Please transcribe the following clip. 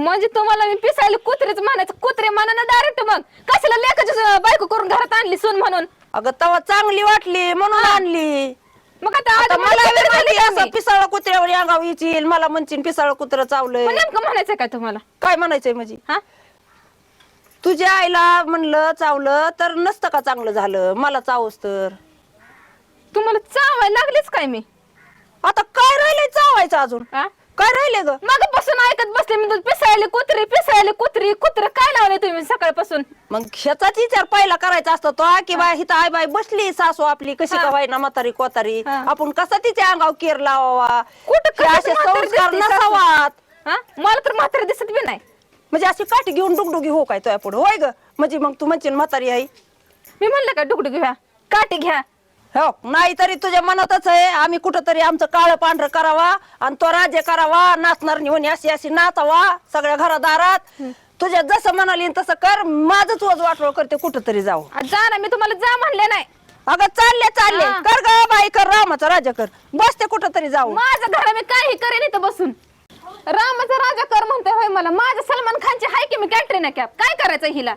म्हणजे तुम्हाला मी पिसायला कुत्रेच म्हणायचं, कुत्रे म्हणा ना डायरेक्ट. मग कशाला लेकाची बायको करून घरात आणली सून म्हणून? अगं तवा चांगली वाटली म्हणून आणली. मग आता आता मला कुत्रे झाली माहिती का असं मी? पिसाळ कुत्र्यावर अंगाव येईल, मला म्हणशील पिसाळ कुत्र चावलंय. पण नेमकं म्हणायचं काय तुम्हाला? काय म्हणायचंय म्हणजे? हा तुझ्या आईला म्हणलं चावलं तर नसतं का चांगलं झालं, मला चावस तर. तुम्हाला चावायला लागलीच काय मी? आता काय राहिलंय चावायचं अजून? हा काय राहिले ग? मगापासून ऐकत बसले मी, पिसायले कुत्री पिसायले कुत्री. कुत्र काय लावले तुम्ही सकाळपासून? मग ह्याचाच विचार पहिला करायचा असतो तो, की बा हिथं आई बाई बसली सासू आपली कशी हा. का व्हायना म्हातारी कोतारी, हा. आपण कसा तिच्या अंगावर केर लावावा, कुठं हे कशाचं असे म्हातारी संस्कार दिसते सासू? नसावात. हा मला तर म्हातारी दिसत बी नाही. म्हणजे अशी काठी घेऊन डुगडुगी हो काय तुया पुढे होय ग? म्हणजे मग तू म्हणशील म्हातारी आई. मी म्हणलं का डुकडू घ्या काठी घ्या? हो नाही तरी तुझ्या मनातच आहे आम्ही कुठंतरी आमचं काळं पांढरं करावा आणि तो राज्य करावा, नाचणार निवणी अशी अशी नाचावा सगळ्या घरादारात. तुझ्या जसं म्हणाली तसं कर, माझंच वज वाटवळ करते कुठंतरी जाऊ. जा ना, मी तुम्हाला जा म्हणले नाही. अगं चालले चालले हा. कर ग बाई, कर रामाचा राजा कर, बसते कुठंतरी जाऊ. माझं घर मी काही करेन इथं बसून. रामाचा राजा कर म्हणते होय मला? माझ्या सलमान खानची हाय की मी कॅटरीना कॅफ, काय करायचं हिला?